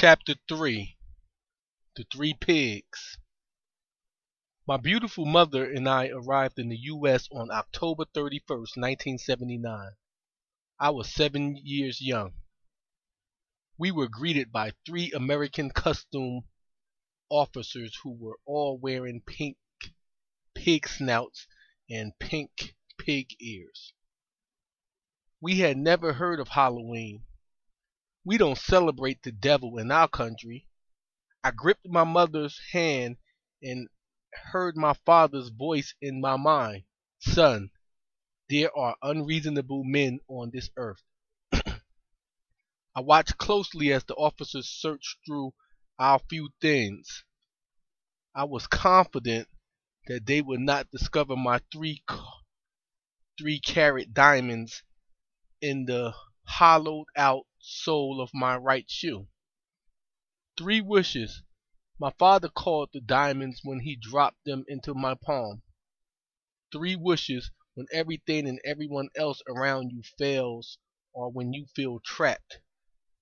Chapter 3 The Three Pigs. My beautiful mother and I arrived in the U.S. on October 31st, 1979. I was 7 years young. We were greeted by three American custom officers who were all wearing pink pig snouts and pink pig ears. We had never heard of Halloween. We don't celebrate the devil in our country. I gripped my mother's hand and heard my father's voice in my mind. Son, there are unreasonable men on this earth. I watched closely as the officers searched through our few things. I was confident that they would not discover my three-carat diamonds in the hollowed out sole of my right shoe. 3 wishes. My father called the diamonds when he dropped them into my palm. 3 wishes when everything and everyone else around you fails or when you feel trapped.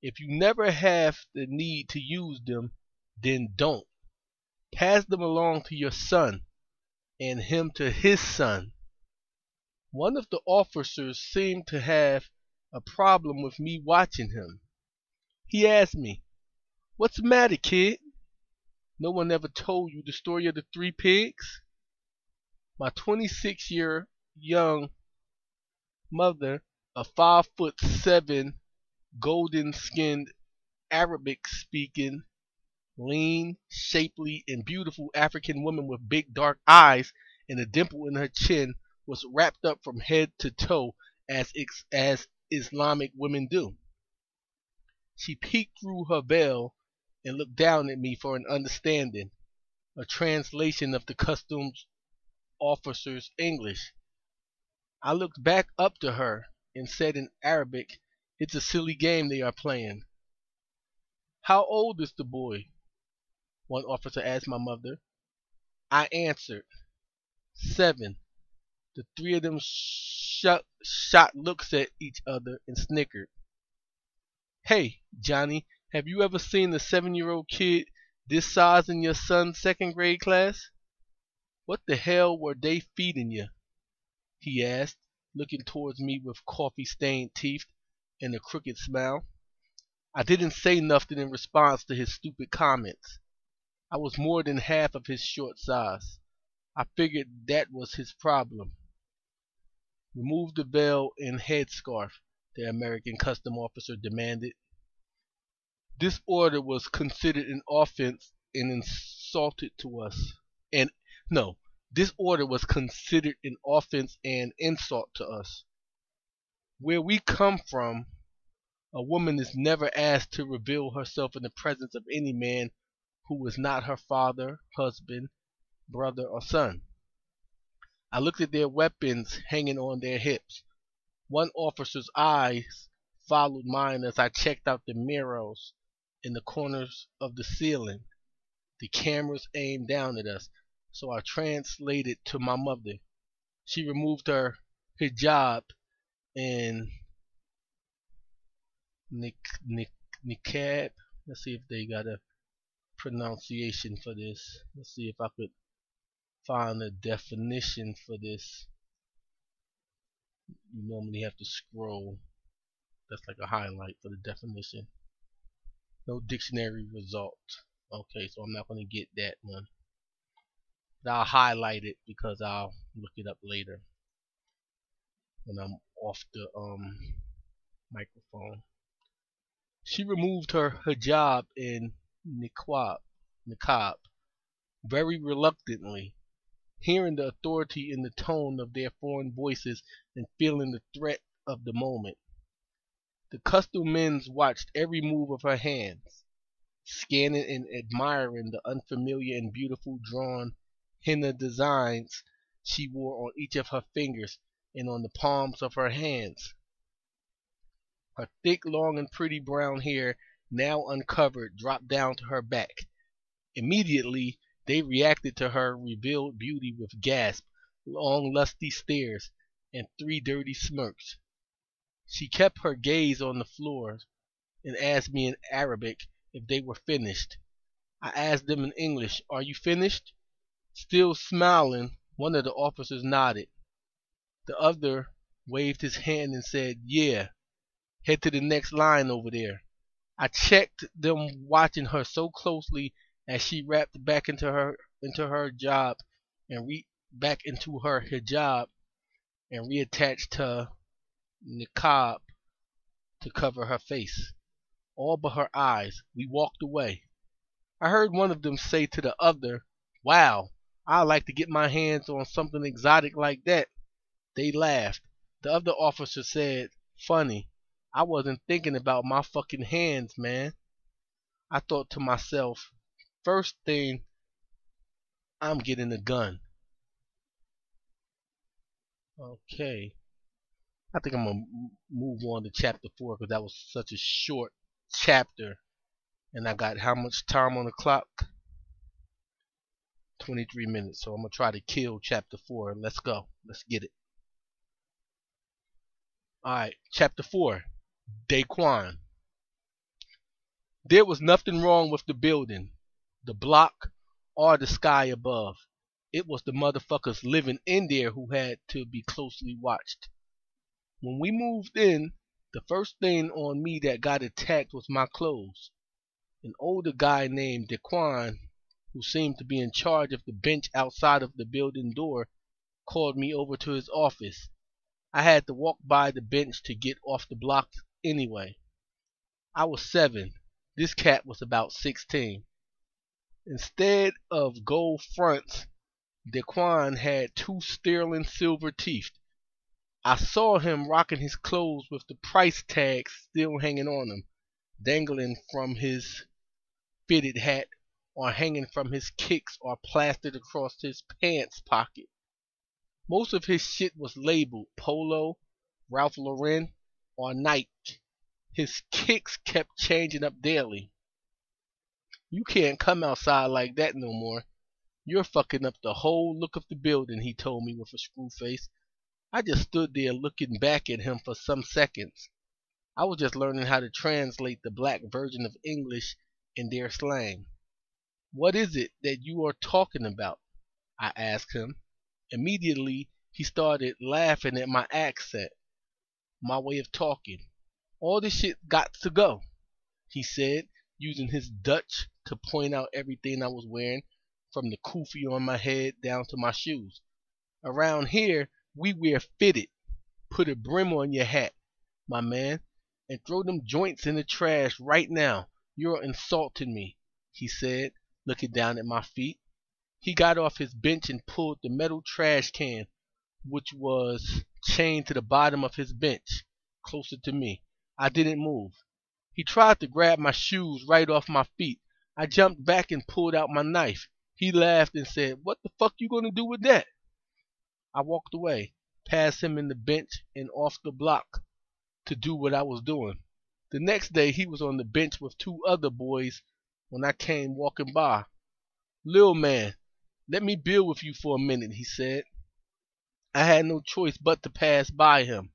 If you never have the need to use them, then don't. Pass them along to your son and him to his son. One of the officers seemed to have a problem with me watching him. He asked me, "What's the matter, kid? No one ever told you the story of the 3 pigs?" My 26-year young mother, a 5'7", golden-skinned, Arabic-speaking, lean, shapely, and beautiful African woman with big dark eyes and a dimple in her chin, was wrapped up from head to toe as Islamic women do. She peeked through her veil and looked down at me for an understanding, a translation of the customs officer's English. I looked back up to her and said in Arabic, "It's a silly game they are playing." "How old is the boy?" one officer asked my mother. I answered, 7. The 3 of them shot looks at each other and snickered. "Hey, Johnny, have you ever seen a 7-year-old kid this size in your son's 2nd grade class? What the hell were they feeding you?" he asked, looking towards me with coffee-stained teeth and a crooked smile. I didn't say nothing in response to his stupid comments. I was more than half of his short size. I figured that was his problem. "Remove the veil and headscarf," the American custom officer demanded. This order was considered an offense and insulted to us. This order was considered an offense and insult to us. Where we come from, a woman is never asked to reveal herself in the presence of any man who is not her father, husband, brother, or son. I looked at their weapons hanging on their hips. One officer's eyes followed mine as I checked out the mirrors in the corners of the ceiling. The cameras aimed down at us, so I translated to my mother. She removed her hijab and niqab. Let's see if they got a pronunciation for this. Let's see if I could find a definition for this. You normally have to scroll. That's like a highlight for the definition. No dictionary result. Okay, so I'm not going to get that one. But I'll highlight it because I'll look it up later when I'm off the microphone. She removed her hijab and niqab very reluctantly, hearing the authority in the tone of their foreign voices and feeling the threat of the moment. The custom men watched every move of her hands, scanning and admiring the unfamiliar and beautiful drawn henna designs she wore on each of her fingers and on the palms of her hands. Her thick, long, and pretty brown hair, now uncovered, dropped down to her back. Immediately, they reacted to her revealed beauty with gasps, long, lusty stares, and 3 dirty smirks. She kept her gaze on the floor and asked me in Arabic, if they were finished. I asked them in English, "Are you finished?" Still smiling, one of the officers nodded. The other waved his hand and said, "Yeah, head to the next line over there." I checked them watching her so closely as she wrapped back into her job and back into her hijab and reattached her niqab to cover her face, all but her eyes. We walked away. I heard one of them say to the other, "Wow, I'd like to get my hands on something exotic like that." They laughed. The other officer said, "Funny, I wasn't thinking about my fucking hands, man." I thought to myself, first thing, I'm getting a gun. Okay. I think I'm going to move on to chapter 4 because that was such a short chapter. And I got how much time on the clock? 23 minutes. So I'm going to try to kill chapter 4. Let's go. Let's get it. Alright, chapter 4. Daquan. There was nothing wrong with the building, the block, or the sky above. It was the motherfuckers living in there who had to be closely watched. When we moved in, the first thing on me that got attacked was my clothes. An older guy named Daquan, who seemed to be in charge of the bench outside of the building door, called me over to his office. I had to walk by the bench to get off the block anyway. I was 7. This cat was about 16. Instead of gold fronts, Daquan had 2 sterling silver teeth. I saw him rocking his clothes with the price tags still hanging on him, dangling from his fitted hat, or hanging from his kicks, or plastered across his pants pocket. Most of his shit was labeled Polo, Ralph Lauren, or Nike. His kicks kept changing up daily. "You can't come outside like that no more. You're fucking up the whole look of the building," he told me with a screw face. I just stood there looking back at him for some seconds. I was just learning how to translate the black version of English in their slang. "What is it that you are talking about?" I asked him. Immediately, he started laughing at my accent, my way of talking. "All this shit got to go," he said, using his Dutch to point out everything I was wearing, from the kufi on my head down to my shoes. "Around here, we wear fitted. Put a brim on your hat, my man, and throw them joints in the trash right now. You're insulting me," he said, looking down at my feet. He got off his bench and pulled the metal trash can, which was chained to the bottom of his bench, closer to me. I didn't move. He tried to grab my shoes right off my feet. I jumped back and pulled out my knife. He laughed and said, "What the fuck you gonna do with that?" I walked away, past him in the bench and off the block to do what I was doing. The next day he was on the bench with 2 other boys when I came walking by. "Lil man, let me build with you for a minute," he said. I had no choice but to pass by him.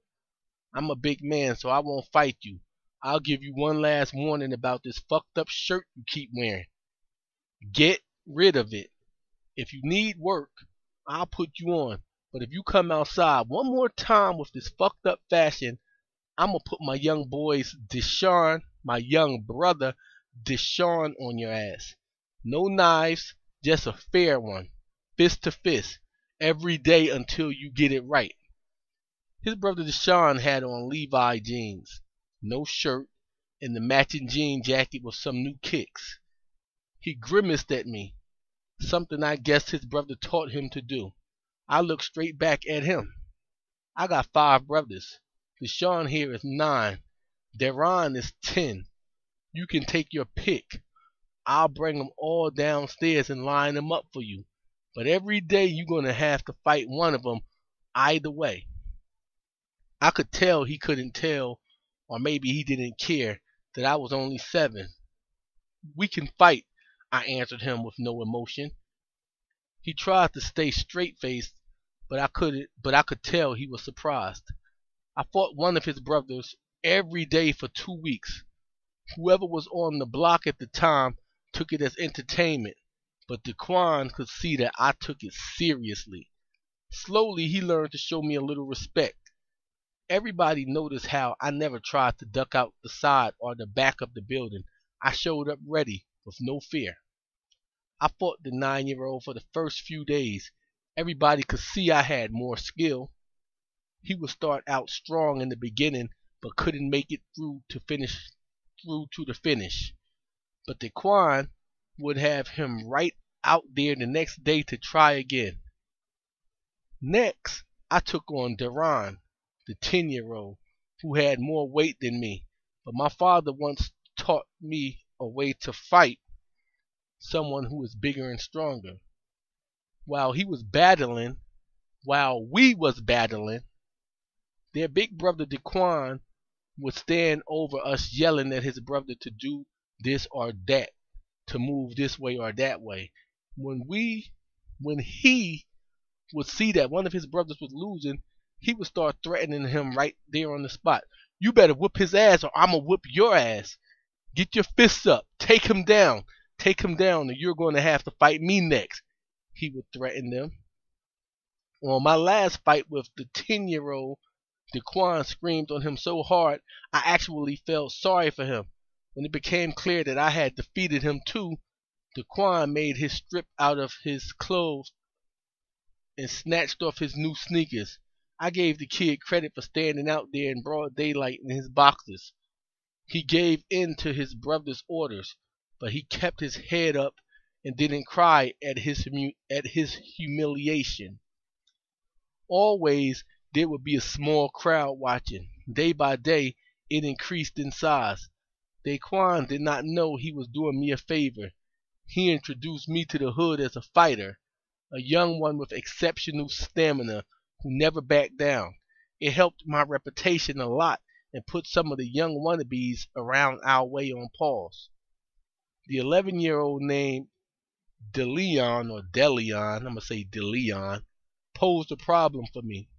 "I'm a big man, so I won't fight you. I'll give you one last warning about this fucked up shirt you keep wearing. Get rid of it. If you need work, I'll put you on. But if you come outside one more time with this fucked up fashion, I'm gonna put my young brother Deshaun on your ass. No knives, just a fair one, fist to fist, every day until you get it right." His brother Deshaun had on Levi jeans, no shirt, and the matching jean jacket with some new kicks. He grimaced at me, something I guess his brother taught him to do. I looked straight back at him. "I got 5 brothers. Deshaun here is 9. Deron is 10. You can take your pick. I'll bring them all downstairs and line them up for you. But every day you're going to have to fight one of them either way." I could tell he couldn't tell, or maybe he didn't care, that I was only 7. "We can fight," I answered him with no emotion. He tried to stay straight-faced, but I could tell he was surprised. I fought one of his brothers every day for 2 weeks. Whoever was on the block at the time took it as entertainment, but Daquan could see that I took it seriously. Slowly, he learned to show me a little respect. Everybody noticed how I never tried to duck out the side or the back of the building. I showed up ready, with no fear. I fought the 9-year-old for the first few days. Everybody could see I had more skill. He would start out strong in the beginning, but couldn't make it through to the finish. But Daquan would have him right out there the next day to try again. Next, I took on Duran, the 10-year-old, who had more weight than me, but my father once taught me a way to fight someone who is bigger and stronger. While we was battling, their big brother Daquan would stand over us yelling at his brother to do this or that, to move this way or that way. When he would see that one of his brothers was losing, he would start threatening him right there on the spot. You better whoop his ass or I'ma whoop your ass. Get your fists up. Take him down. Take him down or you're going to have to fight me next. He would threaten them. On my last fight with the 10-year-old, Daquan screamed on him so hard I actually felt sorry for him. When it became clear that I had defeated him too, Daquan made his strip out of his clothes and snatched off his new sneakers. I gave the kid credit for standing out there in broad daylight in his boxers. He gave in to his brother's orders, but he kept his head up and didn't cry at his humiliation. Always there would be a small crowd watching. Day by day it increased in size. Daquan did not know he was doing me a favor. He introduced me to the hood as a fighter, a young one with exceptional stamina who never backed down. It helped my reputation a lot and put some of the young wannabes around our way on pause. The 11-year-old named DeLeon, I'm going to say DeLeon, posed a problem for me.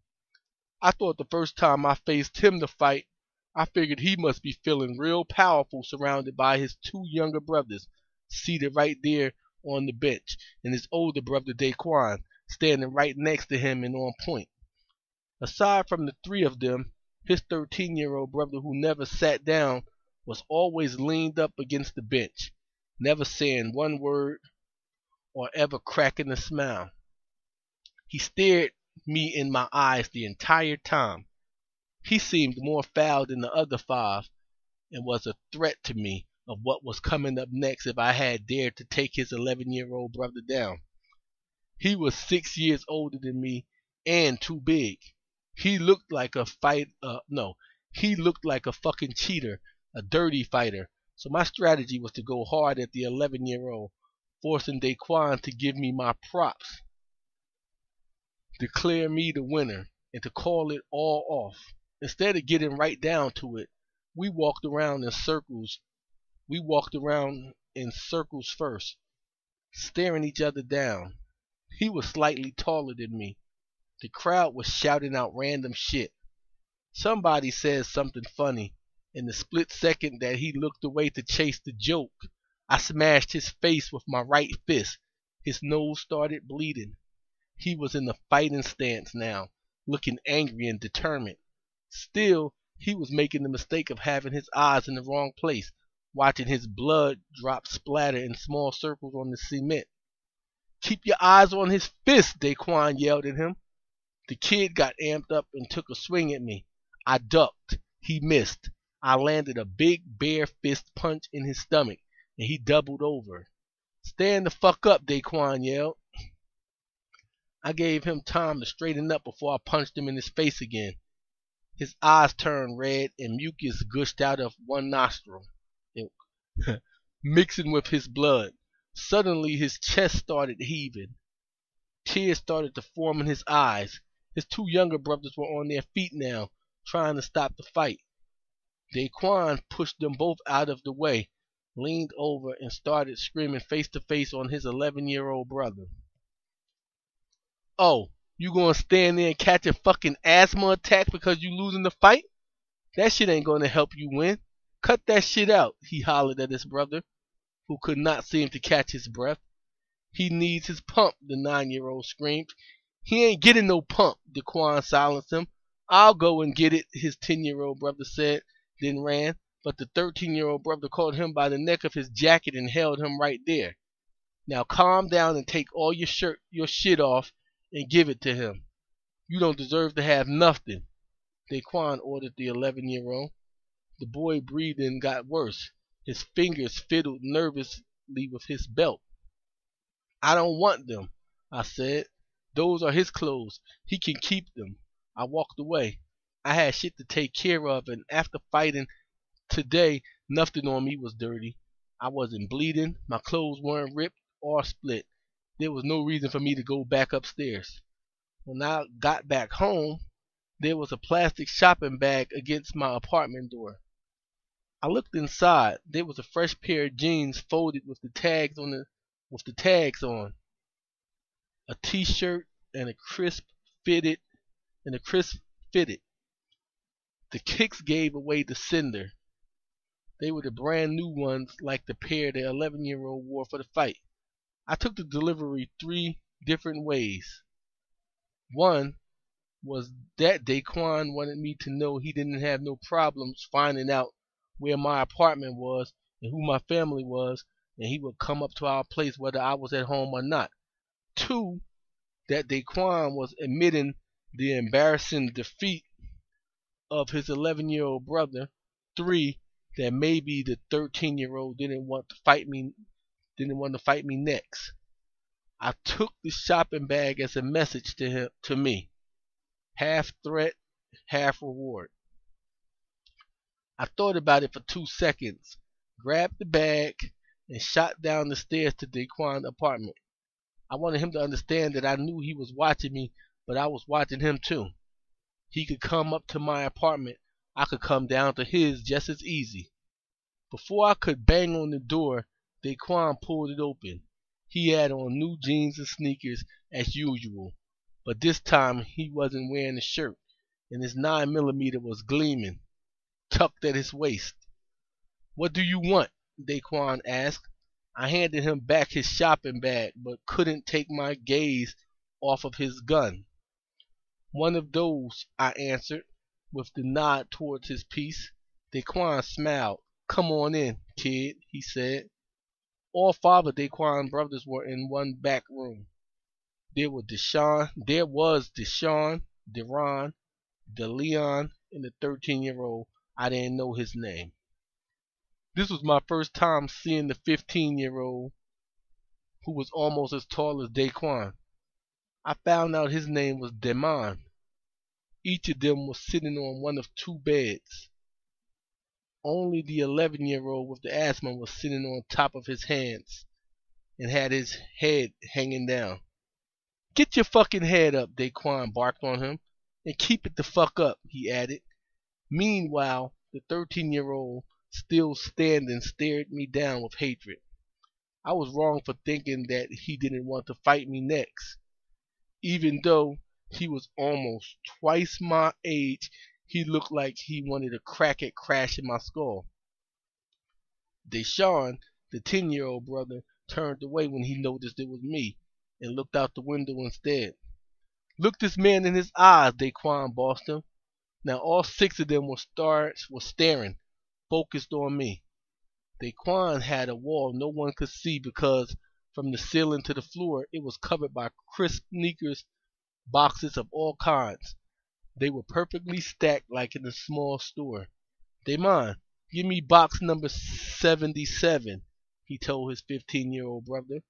I thought the first time I faced him to fight, I figured he must be feeling real powerful surrounded by his two younger brothers seated right there on the bench and his older brother Daquan standing right next to him and on point. Aside from the three of them, his 13-year-old brother who never sat down was always leaned up against the bench, never saying one word or ever cracking a smile. He stared me in my eyes the entire time. He seemed more foul than the other five and was a threat to me of what was coming up next if I had dared to take his 11-year-old brother down. He was 6 years older than me and too big. He looked like a fucking cheater, a dirty fighter. So my strategy was to go hard at the 11-year-old, forcing Daquan to give me my props, declare me the winner, and to call it all off. Instead of getting right down to it, we walked around in circles. First, staring each other down. He was slightly taller than me. The crowd was shouting out random shit. Somebody said something funny. In the split second that he looked away to chase the joke, I smashed his face with my right fist. His nose started bleeding. He was in the fighting stance now, looking angry and determined. Still, he was making the mistake of having his eyes in the wrong place, watching his blood drop splatter in small circles on the cement. Keep your eyes on his fist, Daquan yelled at him. The kid got amped up and took a swing at me. I ducked. He missed. I landed a big bare fist punch in his stomach, and he doubled over. Stand the fuck up, Daquan yelled. I gave him time to straighten up before I punched him in his face again. His eyes turned red and mucus gushed out of one nostril, mixing with his blood. Suddenly his chest started heaving. Tears started to form in his eyes. His two younger brothers were on their feet now, trying to stop the fight. Daquan pushed them both out of the way, leaned over, and started screaming face to face on his 11-year-old brother. Oh, you gonna stand there and catch a fucking asthma attack because you losing the fight? That shit ain't gonna help you win. Cut that shit out, he hollered at his brother, who could not seem to catch his breath. He needs his pump, the 9-year-old screamed. He ain't getting no pump, Daquan silenced him. I'll go and get it, his 10-year-old brother said, then ran. But the 13-year-old brother caught him by the neck of his jacket and held him right there. Now calm down and take all your shit off and give it to him. You don't deserve to have nothing, Daquan ordered the 11-year-old. The boy breathing got worse. His fingers fiddled nervously with his belt. I don't want them, I said. Those are his clothes. He can keep them. I walked away. I had shit to take care of, and after fighting today, nothing on me was dirty. I wasn't bleeding. My clothes weren't ripped or split. There was no reason for me to go back upstairs. When I got back home, there was a plastic shopping bag against my apartment door. I looked inside. There was a fresh pair of jeans folded with the tags on. A t-shirt and a crisp fitted. The kicks gave away the cinder. They were the brand new ones like the pair the 11-year-old wore for the fight. I took the delivery 3 different ways. One was that Daquan wanted me to know he didn't have no problems finding out where my apartment was and who my family was, and he would come up to our place whether I was at home or not. 2, that Daquan was admitting the embarrassing defeat of his 11-year-old brother. 3, that maybe the 13-year-old didn't want to fight me next. I took the shopping bag as a message to me. Half threat, half reward. I thought about it for 2 seconds, grabbed the bag, and shot down the stairs to Daquan's apartment. I wanted him to understand that I knew he was watching me, but I was watching him too. He could come up to my apartment. I could come down to his just as easy. Before I could bang on the door, Daquan pulled it open. He had on new jeans and sneakers as usual, but this time he wasn't wearing a shirt, and his 9mm was gleaming, tucked at his waist. What do you want? Daquan asked. I handed him back his shopping bag, but couldn't take my gaze off of his gun. One of those, I answered, with the nod towards his piece. Daquan smiled. Come on in, kid, he said. All 5 of Daquan's brothers were in one back room. There was Deshaun, Deron, DeLeon, and the 13-year-old. I didn't know his name. This was my first time seeing the 15-year-old, who was almost as tall as Daquan. I found out his name was Demon. Each of them was sitting on one of 2 beds. Only the 11-year-old with the asthma was sitting on top of his hands and had his head hanging down. Get your fucking head up, Daquan barked on him, and keep it the fuck up, he added. Meanwhile, the 13-year-old, still standing, stared me down with hatred. I was wrong for thinking that he didn't want to fight me next. Even though he was almost twice my age, he looked like he wanted a crack at crashing my skull. Deshaun, the 10-year-old brother, turned away when he noticed it was me and looked out the window instead. Look this man in his eyes, Daquan bossed him. Now all 6 of them were staring, focused on me. Daquan had a wall no one could see because from the ceiling to the floor it was covered by crisp sneakers, boxes of all kinds. They were perfectly stacked like in a small store. Damon, give me box number 77, he told his 15-year-old brother.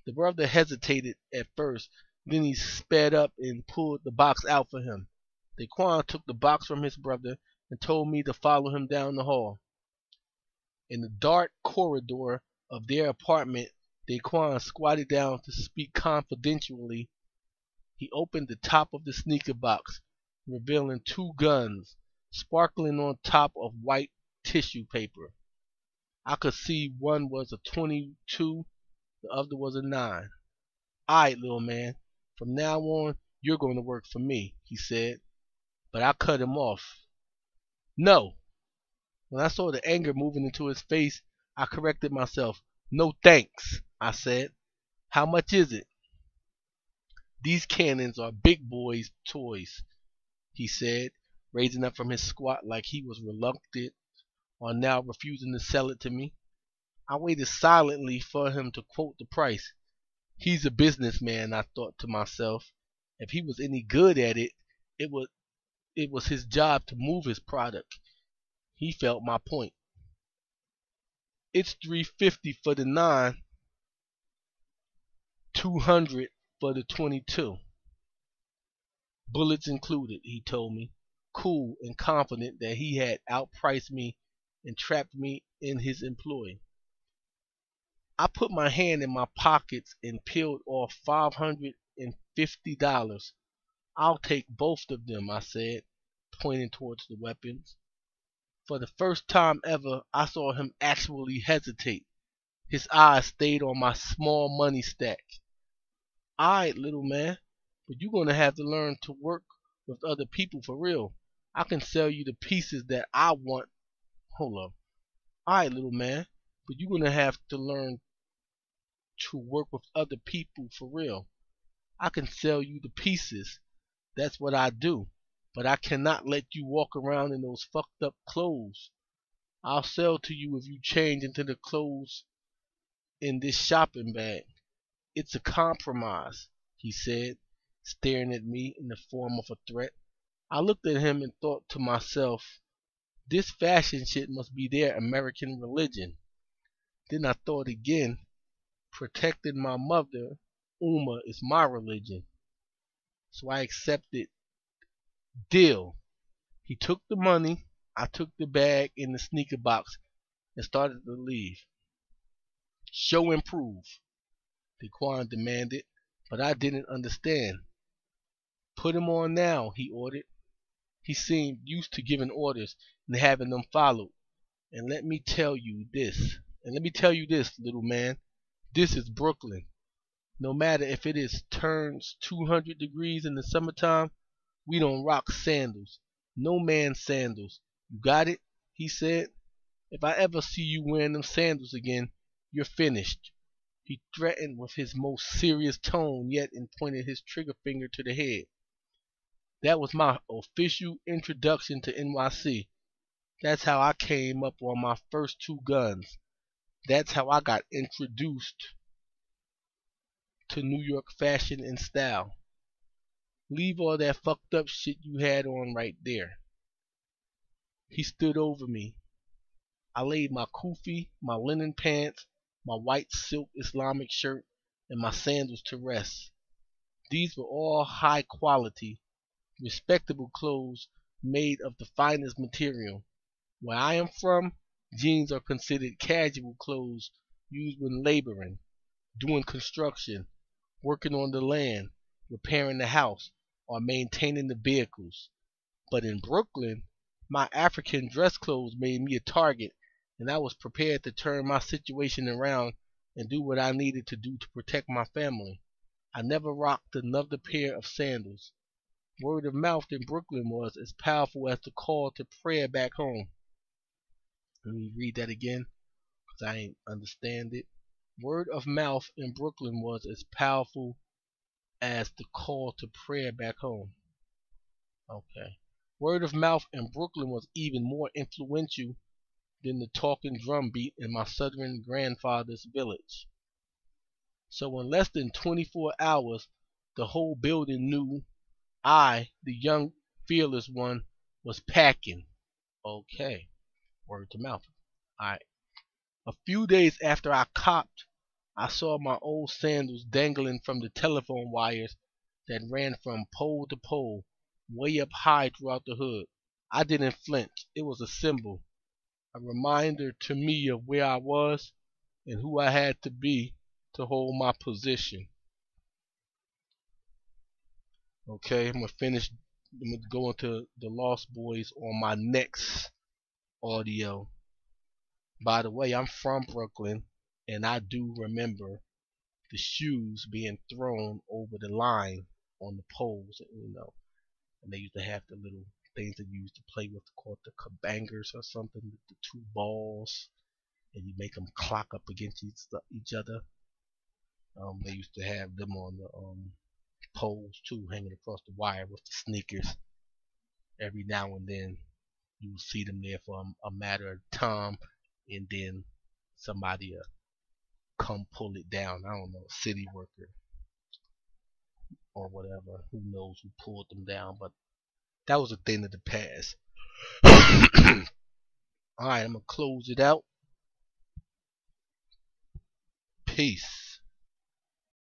The brother hesitated at first, then he sped up and pulled the box out for him. Daquan took the box from his brother and told me to follow him down the hall. In the dark corridor of their apartment, Daquan squatted down to speak confidentially. He opened the top of the sneaker box, revealing 2 guns, sparkling on top of white tissue paper. I could see one was a .22, the other was a 9. Alright, little man, from now on, you're going to work for me, he said. But I cut him off. No, When I saw the anger moving into his face, I corrected myself. "No thanks," I said. "How much is it?" "These cannons are big boys' toys," he said, raising up from his squat like he was reluctant on now refusing to sell it to me. I waited silently for him to quote the price. He's a businessman, I thought to myself. If he was any good at it, it was his job to move his product. He felt my point. "It's $350 for the 9, $200 for the 22. Bullets included," he told me, cool and confident that he had outpriced me and trapped me in his employ. I put my hand in my pockets and peeled off $550. "I'll take both of them," I said, pointing towards the weapons. For the first time ever, I saw him actually hesitate. His eyes stayed on my small money stack. "Alright, little man, but you're gonna have to learn to work with other people for real. I can sell you the pieces that I want." Hold up. "Alright, little man, but you're gonna have to learn to work with other people for real. I can sell you the pieces. That's what I do. But I cannot let you walk around in those fucked up clothes. I'll sell to you if you change into the clothes in this shopping bag. It's a compromise," he said, staring at me in the form of a threat. I looked at him and thought to myself, this fashion shit must be their American religion. Then I thought again, protecting my mother, Uma, is my religion. So I accepted. Deal. He took the money, I took the bag in the sneaker box and started to leave. "Show and prove," Daquan demanded, but I didn't understand. "Put him on now," he ordered. He seemed used to giving orders and having them followed. And let me tell you this, little man, this is Brooklyn. No matter if it turns 200 degrees in the summertime, we don't rock sandals. No man's sandals. You got it?" he said. "If I ever see you wearing them sandals again, you're finished." He threatened with his most serious tone yet and pointed his trigger finger to the head. That was my official introduction to NYC. That's how I came up on my first 2 guns. That's how I got introduced to New York fashion and style. Leave all that fucked up shit you had on right there. He stood over me. I laid my kufi, my linen pants, my white silk Islamic shirt, and my sandals to rest. These were all high quality, respectable clothes made of the finest material. Where I am from, jeans are considered casual clothes used when laboring, doing construction, working on the land, repairing the house, or maintaining the vehicles. But in Brooklyn, my African dress clothes made me a target, and I was prepared to turn my situation around and do what I needed to do to protect my family. I never rocked another pair of sandals. Word of mouth in Brooklyn was as powerful as the call to prayer back home. Let me read that again, because I ain't understand it. Word of mouth in Brooklyn was as powerful as the call to prayer back home. Okay. Word of mouth in Brooklyn was even more influential than the talking drum beat in my southern grandfather's village. So in less than 24 hours, the whole building knew I, the young fearless one, was packing. Okay. Word to mouth. Alright. A few days after I copped, I saw my old sandals dangling from the telephone wires that ran from pole to pole, way up high throughout the hood. I didn't flinch. It was a symbol, a reminder to me of where I was and who I had to be to hold my position. Okay, I'm gonna go into the Lost Boys on my next audio. By the way, I'm from Brooklyn, and I do remember the shoes being thrown over the line on the poles, and they used to have the little things that you used to play with called the kabangers or something, with the two balls, and you make them clock up against each other. They used to have them on the poles too, hanging across the wire with the sneakers. Every now and then you will see them there for a matter of time, and then somebody come pull it down. I don't know, a city worker or whatever. Who knows who pulled them down? But that was a thing of the past. Alright, I'm gonna close it out. Peace.